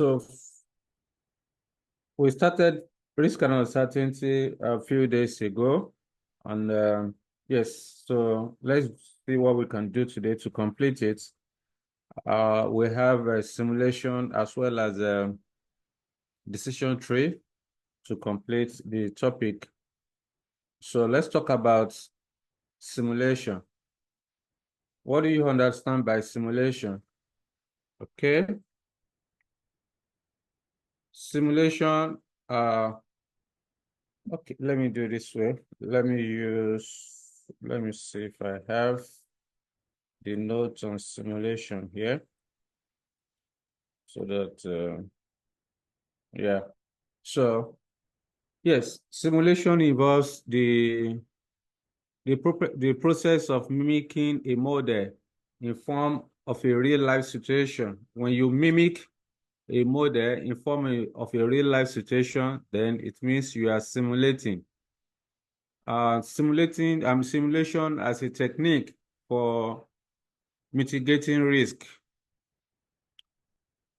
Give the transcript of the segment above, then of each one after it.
So we started risk and uncertainty a few days ago. And yes, so let's see what we can do today to complete it. We have a simulation as well as a decision tree to complete the topic. So let's talk about simulation. What do you understand by simulation? Okay. Simulation, okay, let me do it this way. Let me see if I have the notes on simulation here. So that, yeah. So, yes, simulation involves the process of mimicking a model in form of a real life situation. When you mimic a model in form of a real life situation, then it means you are simulating. Simulation as a technique for mitigating risk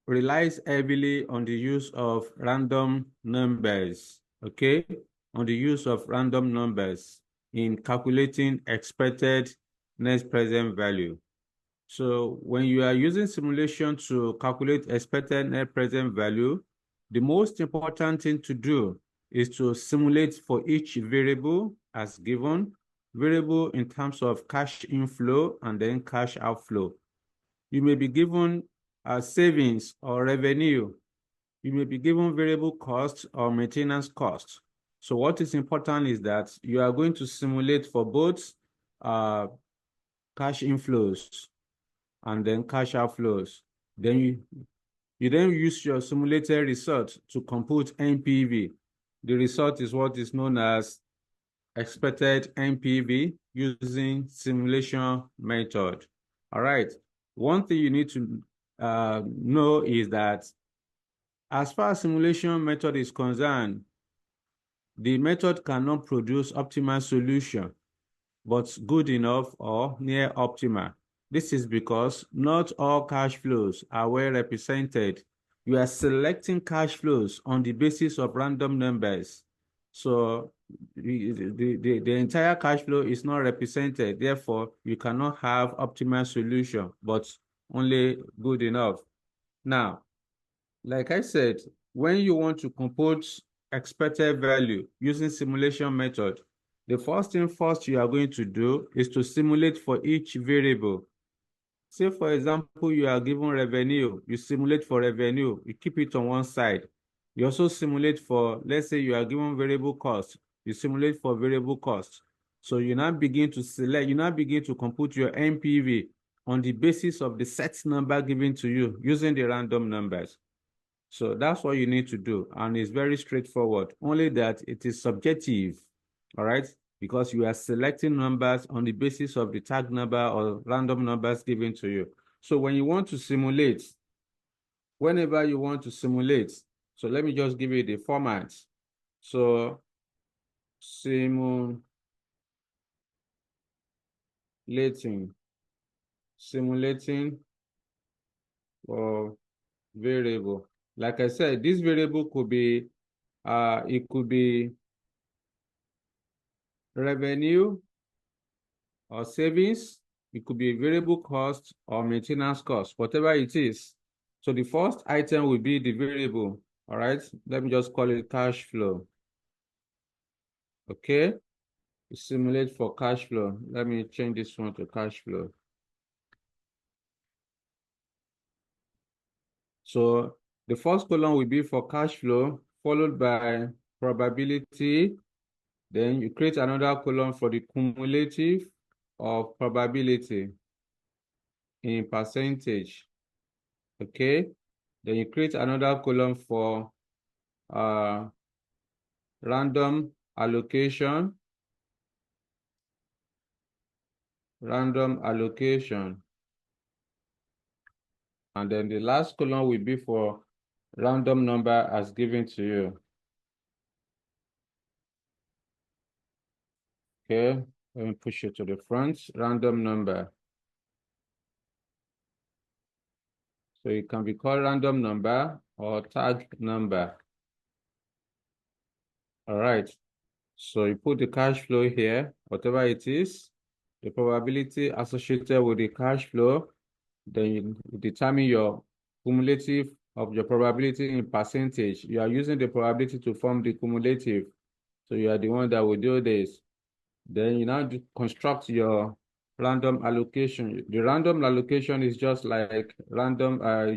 relies heavily on the use of random numbers, okay? On the use of random numbers in calculating expected net present value. So when you are using simulation to calculate expected net present value, the most important thing to do is to simulate for each variable as given, variable in terms of cash inflow and then cash outflow. You may be given savings or revenue. You may be given variable cost or maintenance cost. So what is important is that you are going to simulate for both cash inflows and then cash outflows. Then you then use your simulated result to compute NPV. The result is what is known as expected NPV using simulation method. All right. One thing you need to know is that as far as simulation method is concerned, the method cannot produce optimal solution, but good enough or near optimal. This is because not all cash flows are well represented. You are selecting cash flows on the basis of random numbers. So the entire cash flow is not represented. Therefore, you cannot have optimal solution, but only good enough. Now, like I said, when you want to compute expected value using simulation method, the first thing you are going to do is to simulate for each variable. Say, for example, you are given revenue, you simulate for revenue, you keep it on one side. You also simulate for, let's say you are given variable cost, you simulate for variable cost. So you now begin to select, you now begin to compute your NPV on the basis of the set number given to you using the random numbers. So that's what you need to do. And it's very straightforward, only that it is subjective, all right? Because you are selecting numbers on the basis of the tag number or random numbers given to you. So when you want to simulate, whenever you want to simulate, so let me just give you the format. So simulating for variable. Like I said, this variable could be, it could be revenue or savings. It could be variable cost or maintenance cost, whatever it is. So the first item will be the variable. All right, let me just call it cash flow. Okay, simulate for cash flow. Let me change this one to cash flow. So the first column will be for cash flow, followed by probability. Then you create another column for the cumulative of probability in percentage. Okay, then you create another column for random allocation, and then the last column will be for random number as given to you. Okay, let me push it to the front, random number. So it can be called random number or tag number. All right. So you put the cash flow here, whatever it is, the probability associated with the cash flow, then you determine your cumulative of your probability in percentage. You are using the probability to form the cumulative. So you are the one that will do this. Then you now construct your random allocation. The random allocation is just like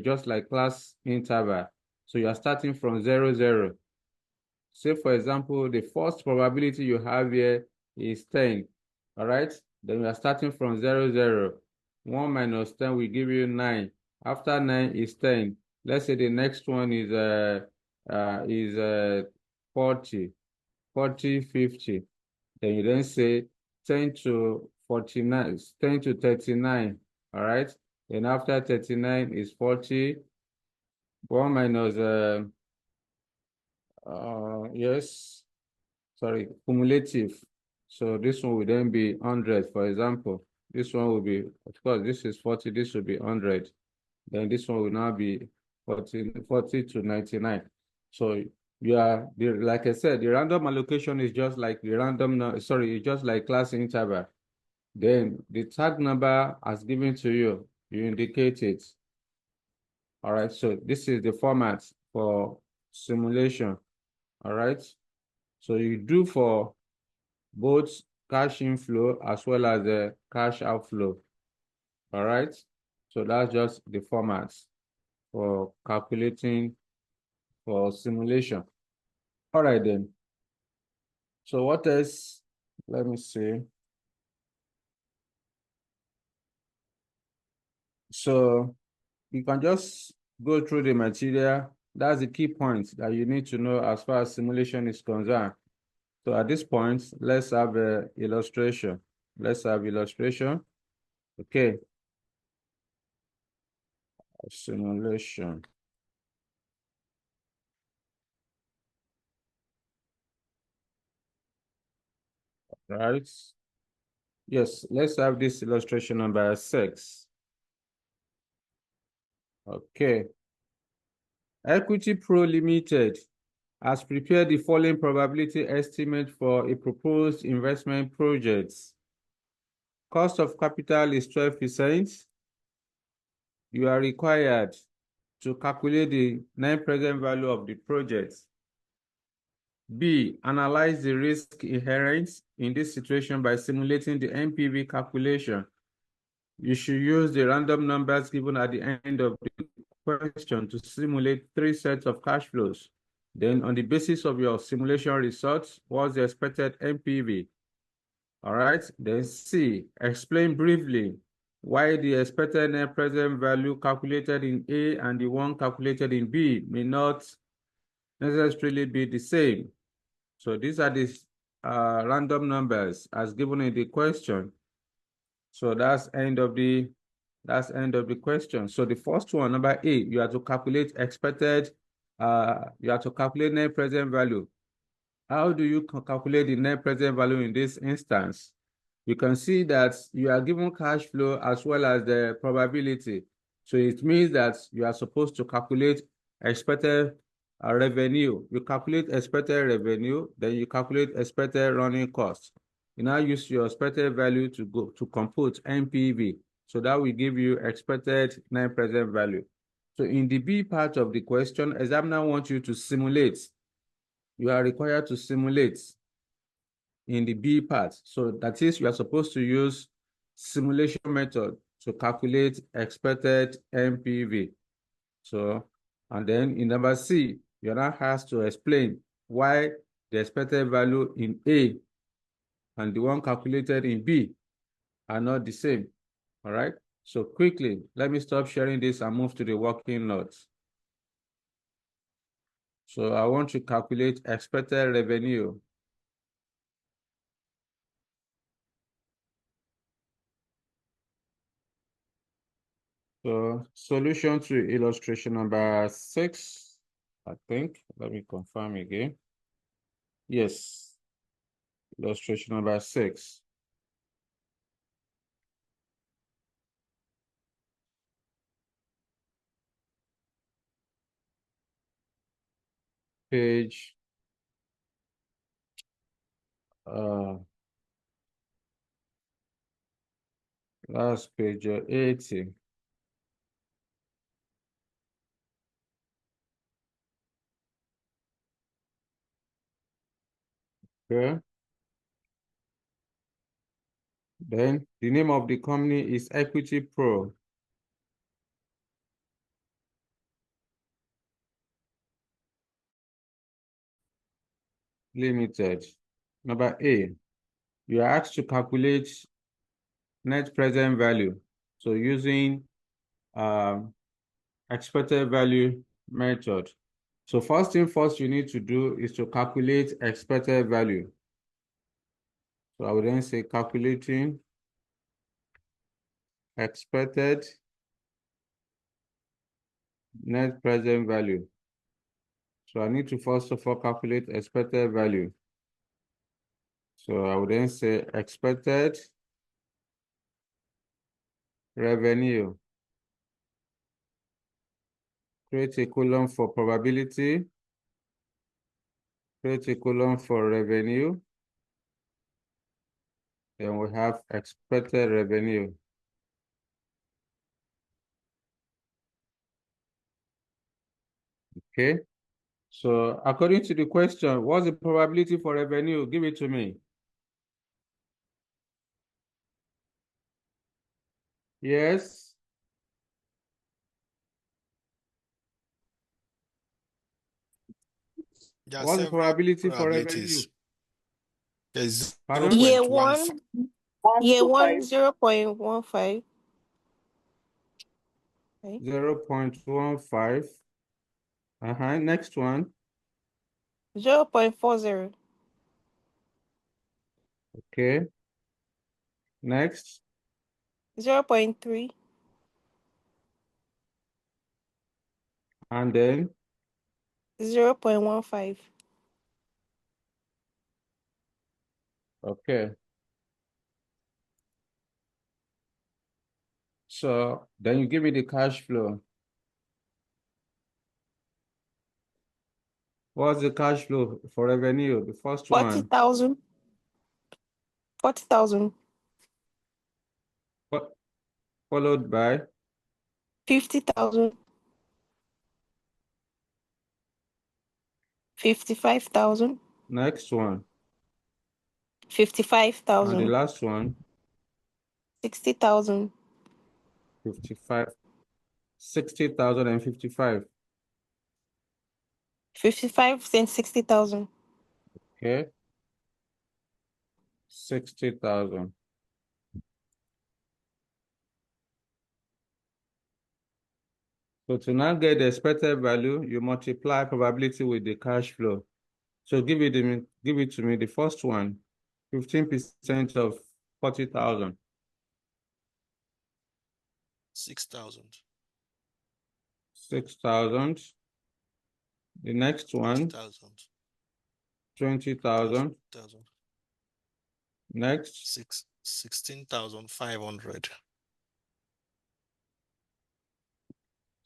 just like class interval. So you are starting from 0, 0. Say, for example, the first probability you have here is 10, all right? Then we are starting from 0, 0. 1 minus 10 will give you 9. After 9 is 10. Let's say the next one is 40, 40, 50. Then you then say 10 to 49, 10 to 39, all right? Then after 39 is 40. 1 minus, yes, sorry, cumulative. So this one will then be 100, for example. This one will be, of course, this is 40, this will be 100. Then this one will now be 40 to 99. So you are, like I said, the random allocation is just like the it's just like class interval. Then the tag number as given to you, you indicate it. All right, so this is the format for simulation. All right, so you do for both cash inflow as well as the cash outflow. All right, so that's just the format for calculating for simulation. All right then. So what else? Let me see. So you can just go through the material. That's the key points that you need to know as far as simulation is concerned. So at this point, let's have a illustration. Let's have illustration. Okay, simulation. Right. Yes, let's have this illustration number 6. Okay. Equity Pro Limited has prepared the following probability estimate for a proposed investment project. Cost of capital is 12%. You are required to calculate the net present value of the project. B, analyze the risk inherent in this situation by simulating the NPV calculation. You should use the random numbers given at the end of the question to simulate 3 sets of cash flows. Then on the basis of your simulation results, what's the expected NPV? All right, then C, explain briefly why the expected net present value calculated in A and the one calculated in B may not necessarily be the same. So these are the random numbers as given in the question. So that's end of the question. So the first one, number A, you have to calculate net present value. How do you calculate the net present value in this instance? You can see that you are given cash flow as well as the probability. So it means that you are supposed to calculate expected revenue. You calculate expected revenue, then you calculate expected running costs. You now use your expected value to go to compute NPV. So that will give you expected net present value. So in the B part of the question, examiner wants you to simulate. You are required to simulate in the B part. So that is, you are supposed to use simulation method to calculate expected NPV. So, and then in number C, you now has to explain why the expected value in A and the one calculated in B are not the same. All right. So quickly, let me stop sharing this and move to the working notes. So I want to calculate expected revenue. So solution to illustration number 6, I think. Let me confirm again. Yes, illustration number 6. page last page 80. Okay. Then the name of the company is Equity Pro. Limited. Number A, you are asked to calculate net present value. So using expected value method. So first thing first you need to do is to calculate expected value. So I would then say calculating expected net present value. So I need to first of all calculate expected value. So I would then say expected revenue. Create a column for probability. Create a column for revenue. Then we have expected revenue. Okay. So according to the question, what's the probability for revenue? Give it to me. Yes. There are What's the several probability for revenue? probabilities. There's Pardon? Year 0.15. one, year one, 0.15. Okay. 0.15. Next one. 0.40. Okay. Next. 0.3. And then 0.15. okay. So then you give me the cash flow. What's the cash flow for revenue? The first one. 40,000. 40,000. Followed by 50,000. 55,000. next one. And the 55,000. last one. 60,000. 55. 60,000 and 55. 55 and 60,000. Okay. 60,000. So to now get the expected value, you multiply probability with the cash flow. So give it to me, the first one, 15% of 40,000. 6,000. 6,000. The next one, 20,000. 20,000. Next, 16,500.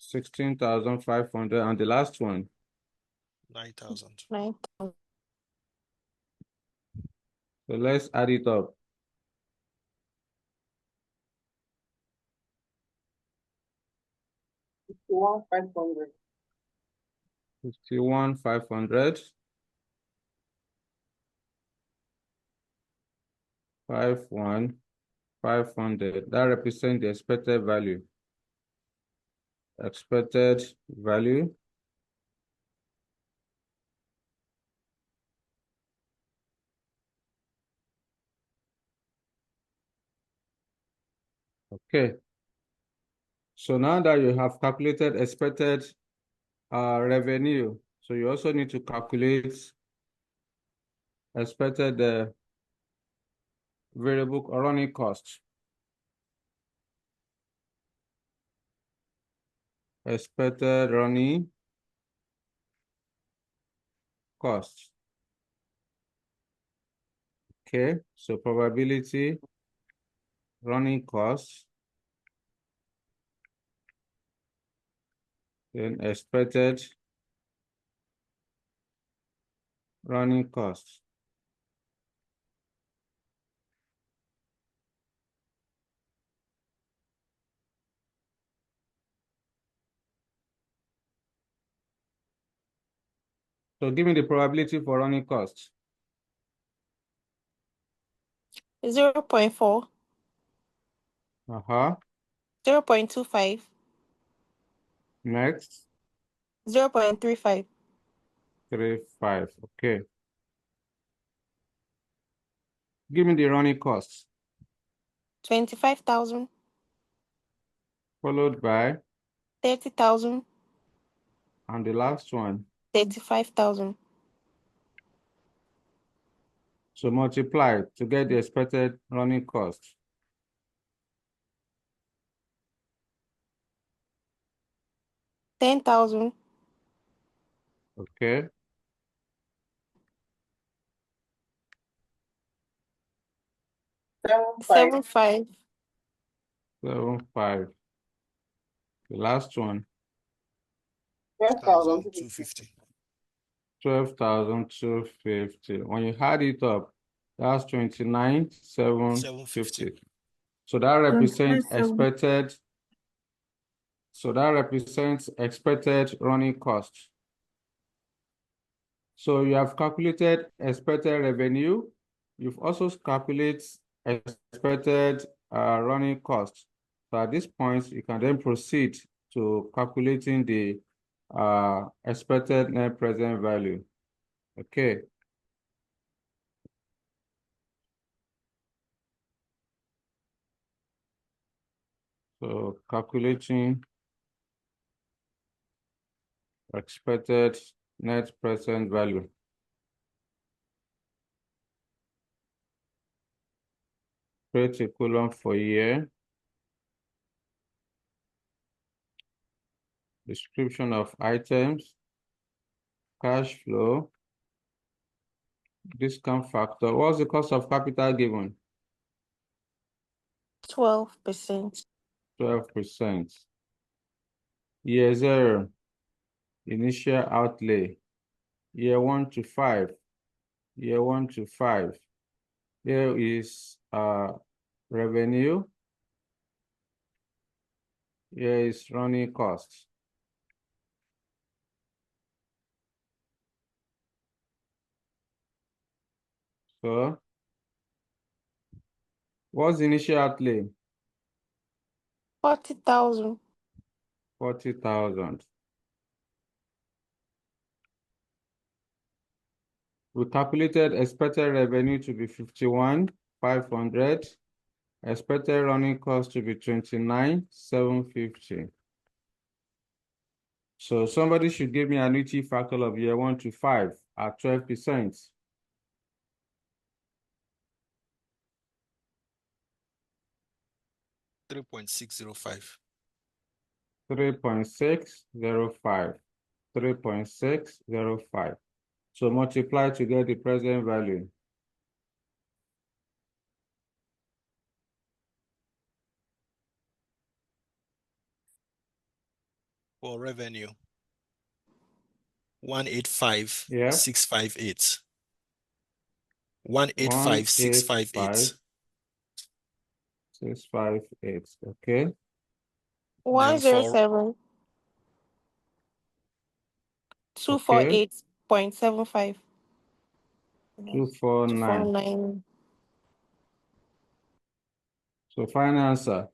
16,500. And the last one, 9,000. 9,000. so let's add it up. 51,500. 51,500. 51,500. That represents the expected value. Expected value. Okay. So now that you have calculated expected revenue, so you also need to calculate expected variable running cost. Expected running cost. Okay, so probability running cost, then expected running costs. So give me the probability for running costs. 0.4, Uh-huh. 0.25, Next, 0.35, 35. Okay. Give me the running costs, 25,000, followed by, 30,000, and the last one. 35,000, So multiply to get the expected running cost. 10,000, Okay. 7.5, 7.5. The last one. 12,250. 12,250. When you add it up, that's 29,750. So that represents expected. So that represents expected running cost. So you have calculated expected revenue. You've also calculated expected running cost. So at this point, you can then proceed to calculating the expected net present value. Okay. So calculating expected net present value. Create a column for year. Description of items. Cash flow. Discount factor. What's the cost of capital given? 12%, 12%. Year 0, initial outlay. Year 1 to 5. Year 1 to 5. Here is revenue. Here is running costs. So, what's the initial outlay? 40,000, 40,000. We calculated expected revenue to be 51,500. Expected running cost to be 29,750. So somebody should give me an annuity factor of year 1 to 5 at 12%. 3.605. 3.605. 3.605. So multiply to get the present value. For revenue, Yeah. 185,658. 185,658. 185,658. Okay. Then for 107, Okay. 248.75, 249. 249, So final answer.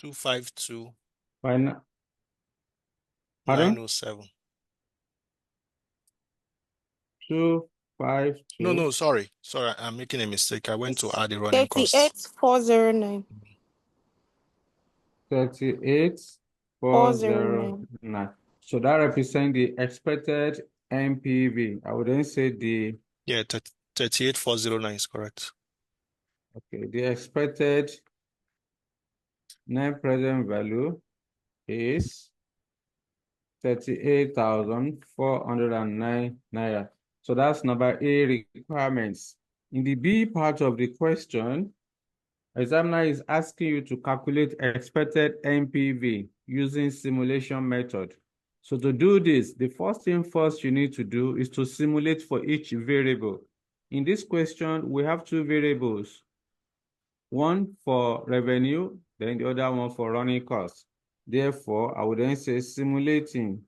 $252,907. Final. Pardon? 252. No, sorry. I'm making a mistake. I went to add the running costs. 38,409, 38,409. 409. So that represents the expected NPV. I would then say the 38,409 is correct. okay, the expected net present value is 38,409 naira. So that's number A, requirements. In the B part of the question, examiner is asking you to calculate expected NPV using simulation method. So to do this, the first thing first you need to do is to simulate for each variable. In this question, we have two variables, one for revenue, then the other one for running costs. Therefore, I would then say simulating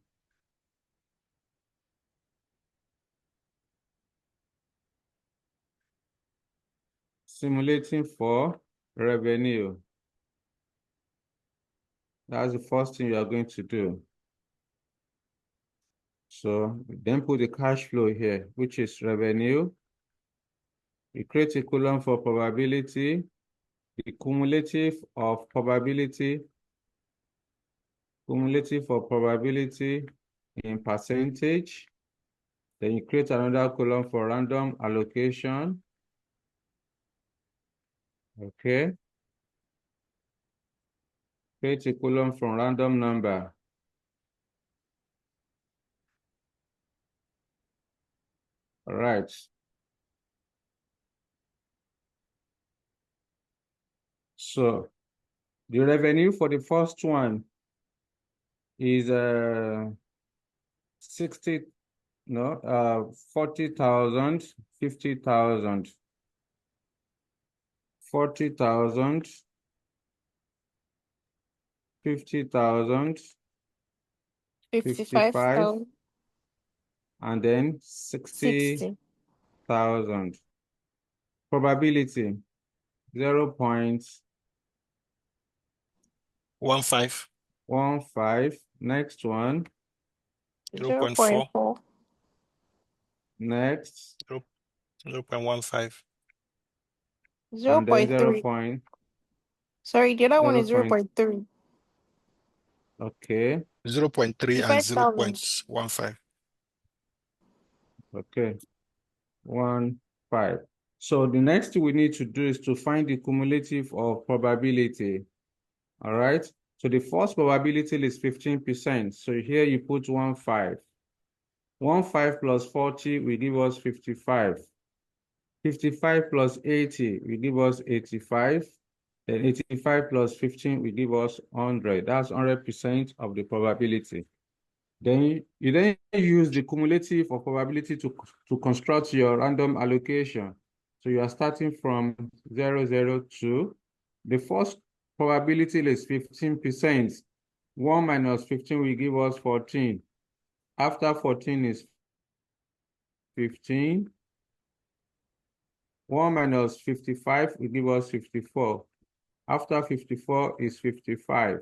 for revenue. That's the first thing you are going to do. So then put the cash flow here, which is revenue. We create a column for probability, the cumulative of probability, in percentage. Then you create another column for random allocation. Okay. Create a column from random number. All right. So the revenue for the first one is 40,000, 50,000, 40,000, 50,000, 55, 55,000. and then 60,000. 60. Probability 0.15. Next one. 0.4. Next. 0.15. And then 0.3. Sorry, the other one is 0.3. Okay. 0.3 and 55,000. 0.15. Okay. 1, 5. So the next thing we need to do is to find the cumulative of probability. All right. So the first probability is 15%. So here you put 1, 5. 1, 5 plus 40 will give us 55. 55 plus 80 will give us 85. Then 85 plus 15 will give us 100. That's 100% of the probability. Then you then use the cumulative of probability to construct your random allocation. So you are starting from 0, 0, 2. The first probability is 15%. 1 minus 15 will give us 14. After 14 is 15. 1 minus 55 will give us 54. After 54 is 55.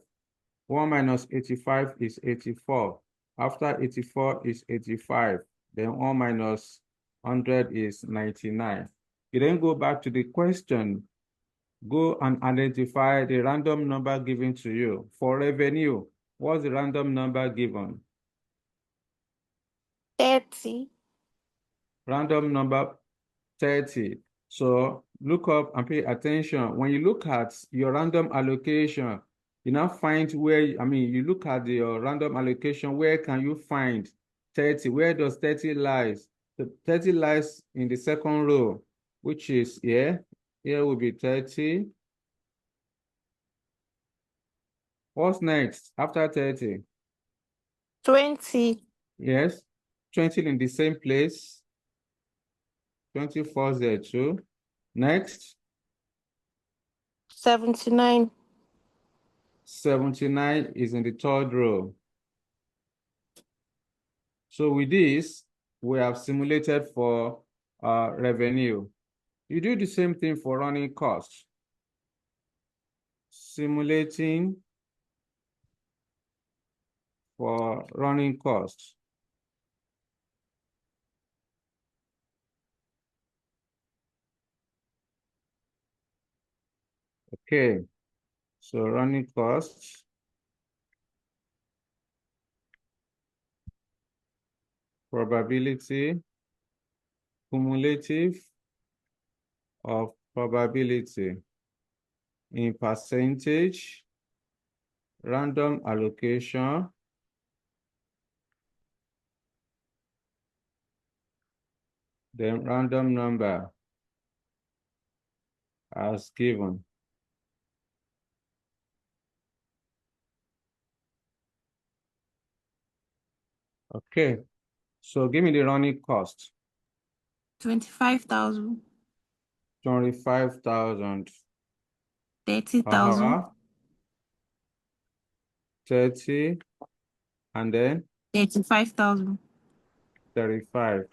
1 minus 85 is 84. After 84 is 85. Then 1 minus 100 is 99. You then go back to the question. Go and identify the random number given to you. For revenue, what's the random number given? 30. Random number 30. So look up and pay attention. When you look at your random allocation, you now find where, you look at your random allocation, where can you find 30? Where does 30 lies? The 30 lies in the second row, which is here. Here will be 30. What's next after 30? 20. Yes, 20 in the same place. 24 there too. Next. 79. 79 is in the third row. So with this, we have simulated for revenue. You do the same thing for running costs. Simulating for running costs. Okay, so running costs. Probability, cumulative of probability in percentage, random allocation, then random number as given. Okay, so give me the running cost. 25,000. 25,000. 30,000. 30, and then 35,000. 35.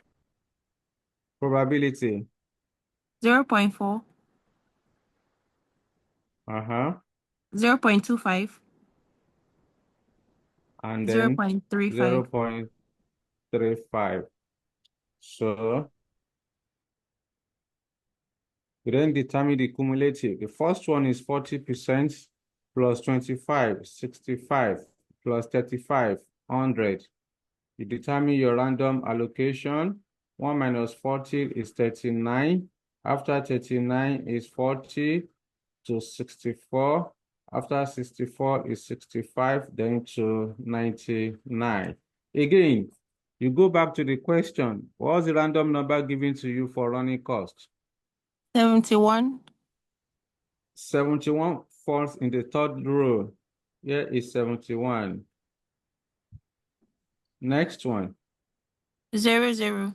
Probability. 0.4. 0.25. And then 0.35. 0.35. So we then determine the cumulative. The first one is 40% plus 25, 65 plus 35, 100. You determine your random allocation. 1 minus 40 is 39. After 39 is 40 to 64. After 64 is 65, then to 99. Again, you go back to the question. What's the random number given to you for running cost? 71. 71 falls in the third row. Here is 71. Next one. 00.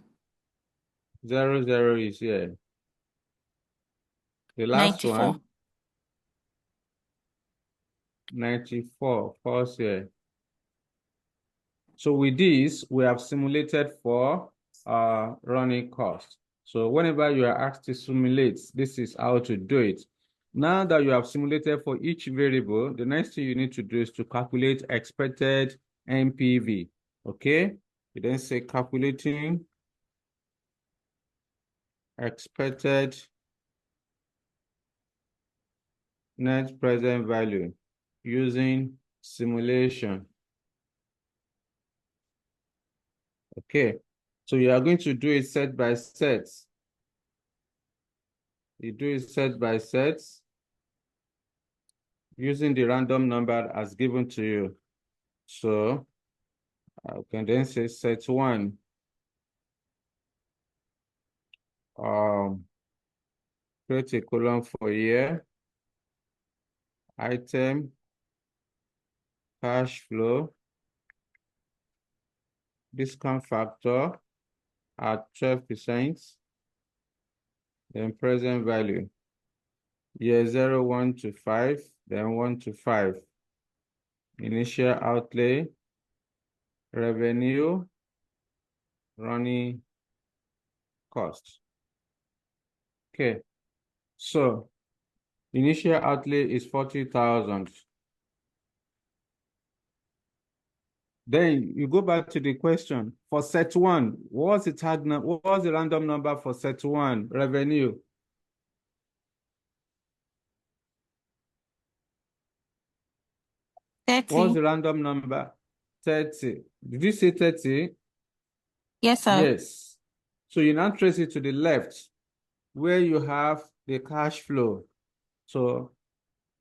00 is here. The last 94. one. 94 falls here. So with this, we have simulated for running cost. So whenever you are asked to simulate, this is how to do it. Now that you have simulated for each variable, the next thing you need to do is to calculate expected NPV. Okay? You then say calculating expected net present value using simulation. Okay, so you are going to do it set by set. You do it set by set using the random number as given to you. So I can then say set one. Create a column for year, item, cash flow, discount factor at 12%, then present value. Year 0, 1 to 5, then 1 to 5. Initial outlay, revenue, running cost. Okay, so initial outlay is 40,000. Then you go back to the question for set one. What's the tag number? What's the random number for set one? Revenue. What's 30. the random number? 30. Did you say 30? Yes, sir. Yes. So you now trace it to the left where you have the cash flow. So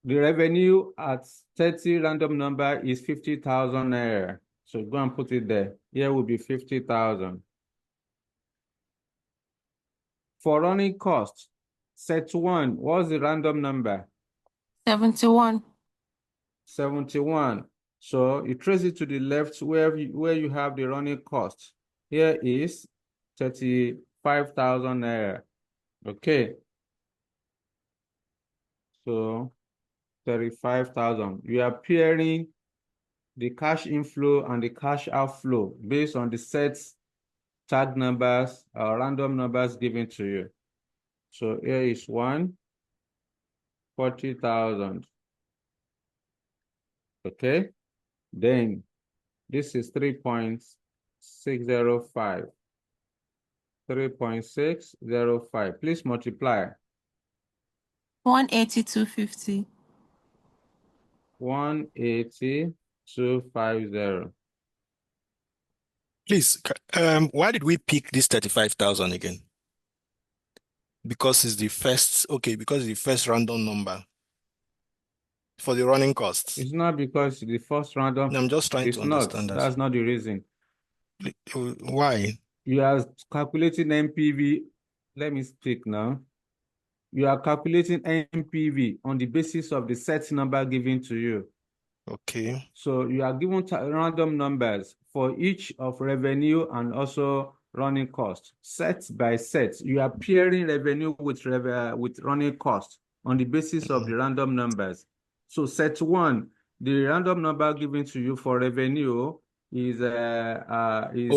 the revenue at 30 random number is 50,000 naira. So go and put it there. Here will be 50,000. For running cost, set one, what's the random number? 71. 71. So you trace it to the left where you have the running cost. Here is 35,000 naira. Okay. So 35,000. You are pairing the cash inflow and the cash outflow based on the set tag numbers or random numbers given to you. So here is 40,000. Okay. Then this is 3.605. 3.605. Please multiply. 182.50. 18250. Please, why did we pick this 35,000 again? Because it's the first, okay, because it's the first random number for the running costs. It's not because the first random. I'm just trying It's to not. understand that. That's not the reason. Why? You are calculating NPV. Let me speak now. You are calculating NPV on the basis of the set number given to you. Okay. So you are given random numbers for each of revenue and also running cost. Set by set, you are pairing revenue with running cost on the basis of the random numbers. So set one, the random number given to you for revenue is okay.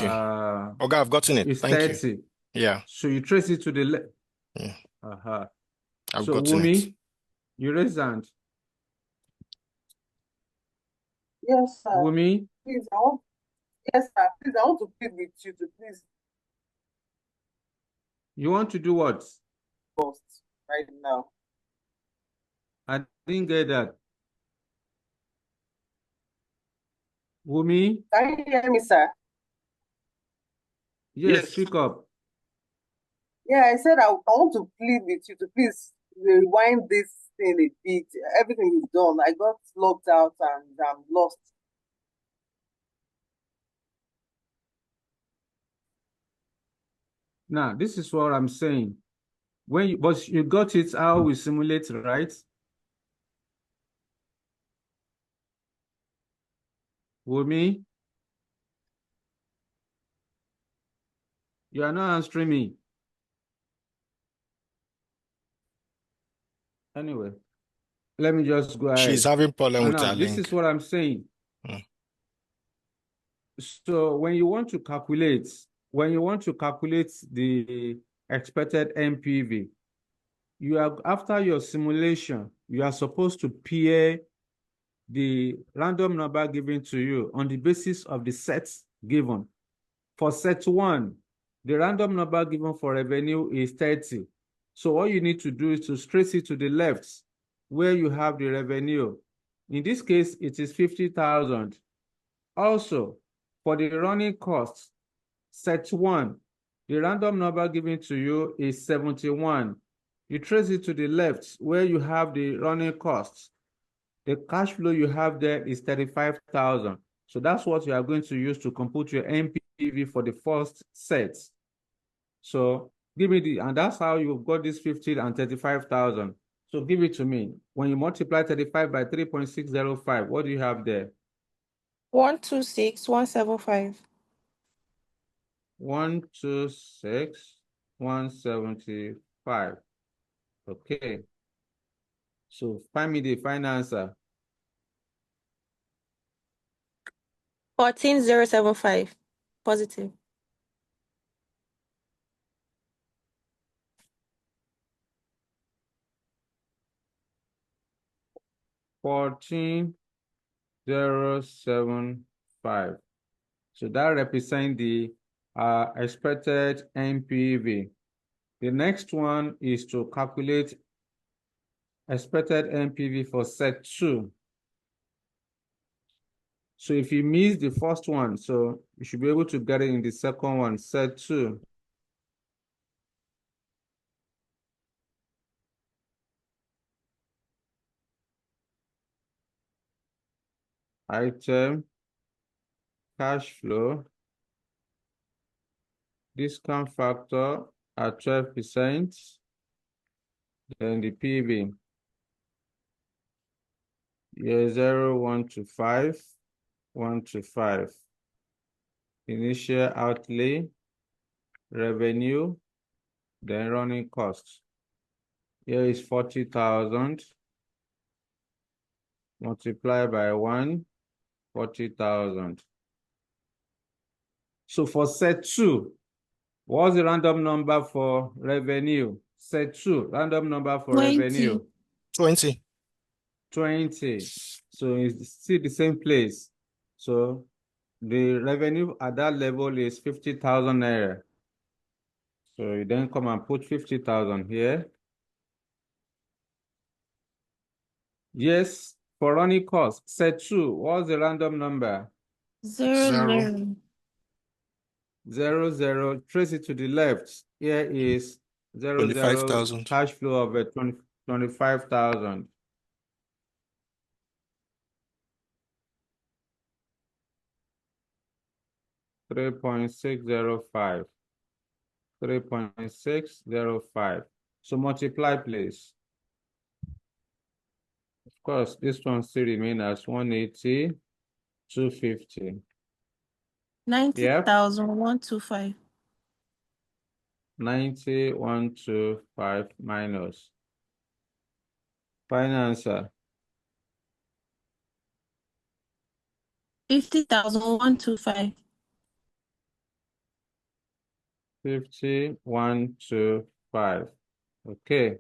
Okay, I've gotten it. Is Thank 30. you. Yeah. So you trace it to the left. I've So gotten it. Wumi, you raise hand. Yes, sir. Wumi, Please, yes, sir. Please, I want to plead with you to please you want to do what? post right now. I didn't get that. Wumi? Can you hear me, sir? Yes, speak up. Yeah, I said I want to plead with you to please rewind this thing a bit. Everything is done. I got locked out and I'm lost. Now, this is what I'm saying. But you got it how we simulate, right? Wumi? You are not answering me. Anyway, let me just go ahead. She's having problem with her this link. is what I'm saying. So when you want to calculate the expected NPV, you are after your simulation, you are supposed to pair the random number given to you on the basis of the sets given. For set one, the random number given for revenue is 30. So all you need to do is to trace it to the left where you have the revenue. In this case, it is 50,000. Also, for the running costs, set one, the random number given to you is 71. You trace it to the left where you have the running costs. The cash flow you have there is 35,000. So that's what you are going to use to compute your NPV for the first set. So give me and that's how you've got this 50 and 35,000. So give it to me. When you multiply 35 by 3.605, what do you have there? 126,175. 126,175. Okay. So find me the final answer. 14,075. Positive. 14,075. So that represents the expected NPV. The next one is to calculate expected NPV for set two. So if you miss the first one, so you should be able to get it in the second one, set two. Item, cash flow, discount factor at 12%, then the PV. Year 0, 1 to 5, 1 to 5. Initial outlay, revenue, then running costs. Here is 40,000 multiplied by 1, 40,000. So for set two, what's the random number for revenue? Set two, random number for 20. revenue. 20. 20. So it's still the same place. So the revenue at that level is 50,000 naira. So you then come and put 50,000 here. Yes, for running costs, set two, what's the random number? 0. 0, 0, trace it to the left. Here is 0, 0, 25,000. cash flow of 25,000. 3.605. 3.605. So multiply, please. Of course, this one still remains as 180, 250. 90,125. 90,125 minus. Final answer. 50,125. 50,125. Okay.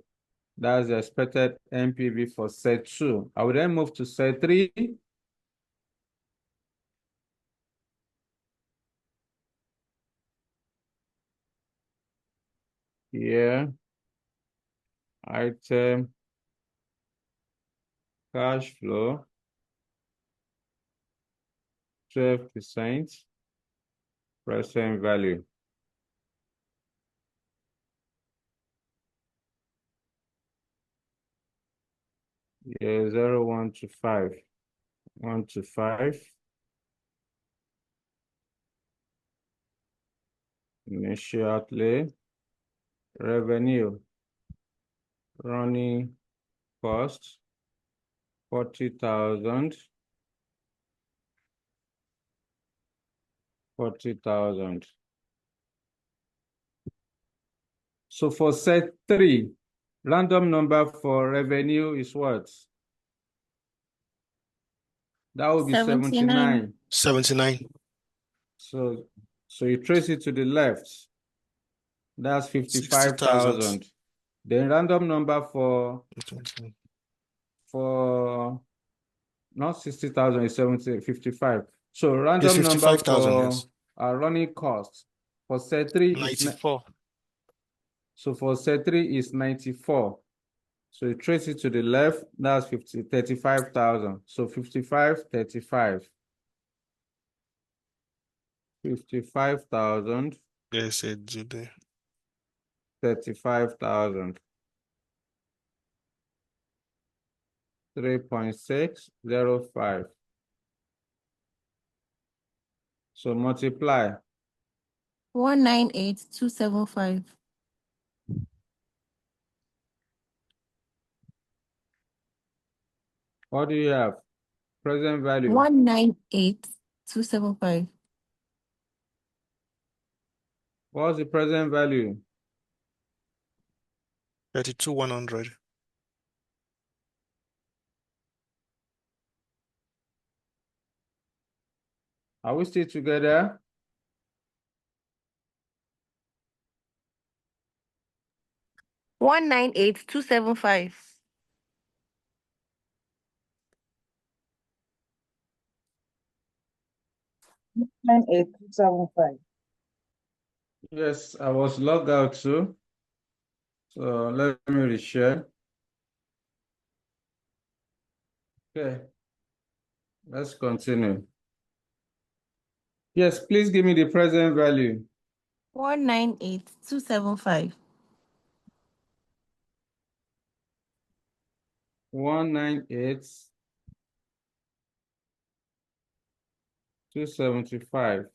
That's the expected NPV for set 2. I will then move to set 3. Here, item, cash flow, 12% present value. Yeah, 0, 1 to 5. 1 to 5. Initial outlay. Revenue. Running cost. 40,000. 40,000. So for set 3, random number for revenue is what? That would be 79. 79. So you trace it to the left. That's 55,000. Then random number for not 60,000 is 55. So random It's number 55,000, for yes. our running cost for set 3 is 94. so for set 3 is 94. So you trace it to the left, that's 35,000. So 55, 35. 55,000. Yes, it's there. 35,000. 3.605. So multiply. 198,275. What do you have? Present value. 198,275. What's the present value? 32,100. Are we still together? One nine eight two seven five. 98275. Yes, I was logged out too. So let me reshare. Okay, let's continue. Yes, please give me the present value. 198,275. 198,275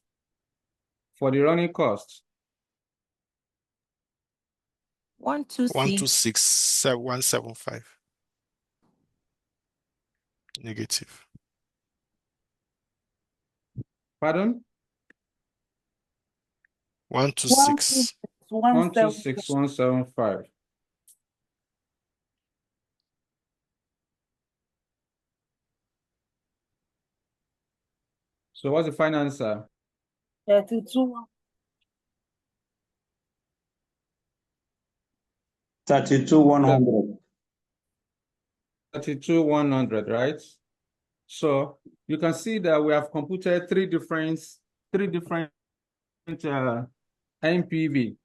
for the running cost. 126,175. Negative. Pardon? 126. 126,175. So what's the final answer? 32. 32,100. 32,100, right? So you can see that we have computed three different NPV,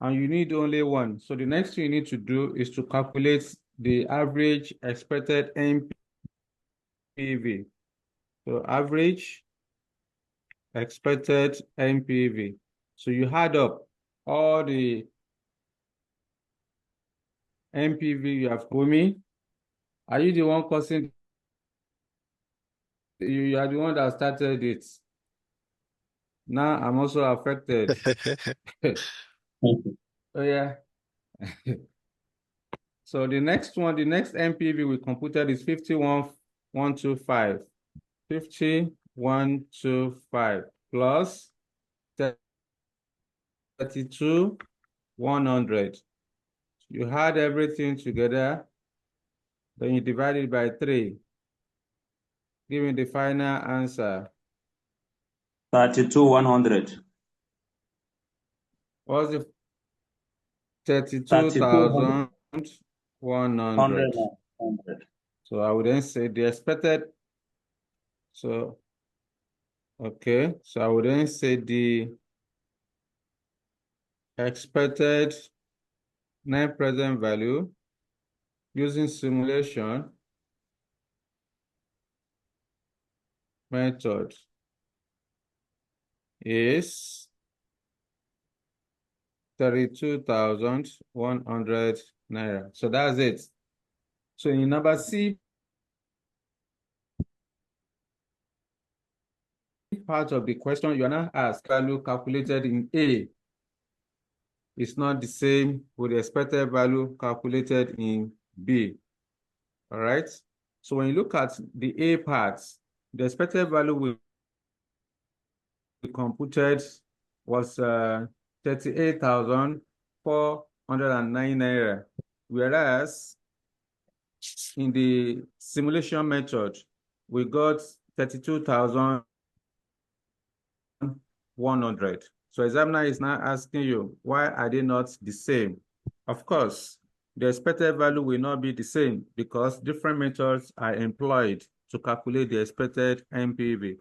and you need only one. So the next thing you need to do is to calculate the average expected NPV. So average expected NPV. So you add up all the NPV you have told me. Are you the one causing? You are the one that started it. Now I'm also affected. Oh, yeah. So the next one, the next MPV we computed is 51,125. 50,125 plus 32,100. You add everything together, then you divide it by 3, giving the final answer. 32,100. What's the 32,100? So I would then say the expected. So, okay. So I would then say the expected net present value using simulation method is 32,100 naira. So that's it. So in number C, part of the question, you are not asked value calculated in A is not the same with the expected value calculated in B. All right. So when you look at the A part, the expected value we computed was 38,409 naira, whereas in the simulation method, we got 32,100. So examiner is now asking you, why are they not the same? Of course, the expected value will not be the same because different methods are employed to calculate the expected MPV.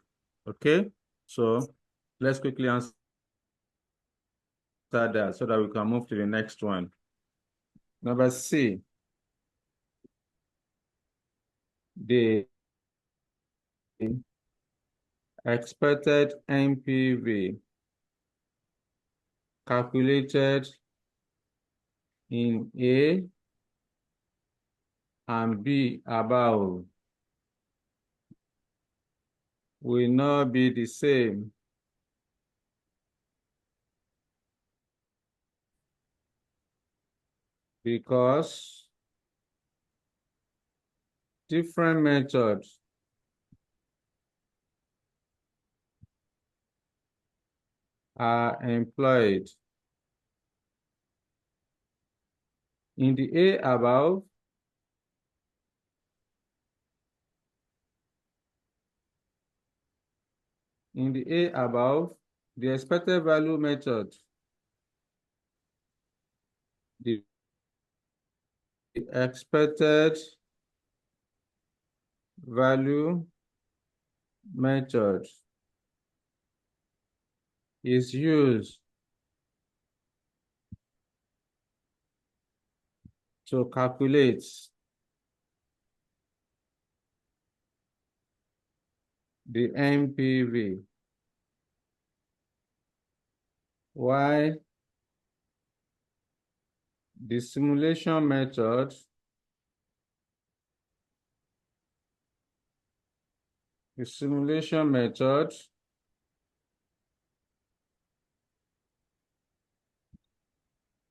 Okay, so let's quickly answer that so that we can move to the next one. Number C, the expected MPV calculated in A and B above will not be the same because different methods are employed. In the A above, the expected value method, the expected value method is used to calculate the MPV. Why the simulation method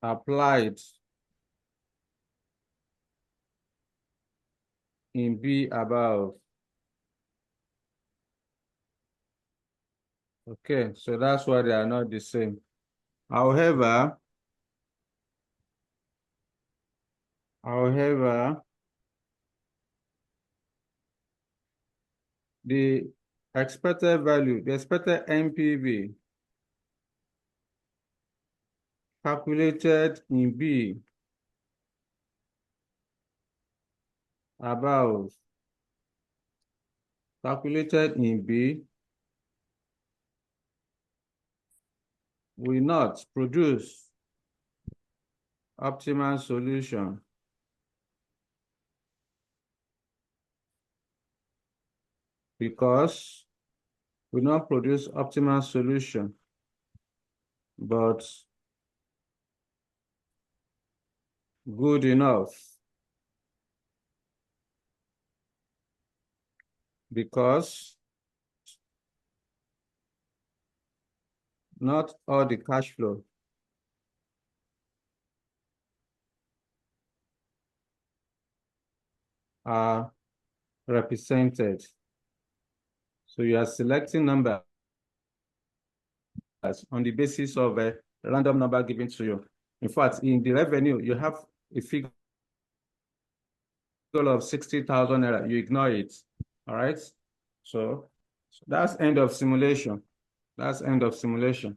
applied in B above. Okay, so that's why they are not the same. However, the expected value, the expected MPV calculated in B above, will not produce optimal solution because will not produce optimal solution, but good enough because not all the cash flow are represented. So you are selecting numbers on the basis of a random number given to you. In fact, in the revenue, you have a figure of 60,000 naira, you ignore it. All right. So that's end of simulation. That's end of simulation.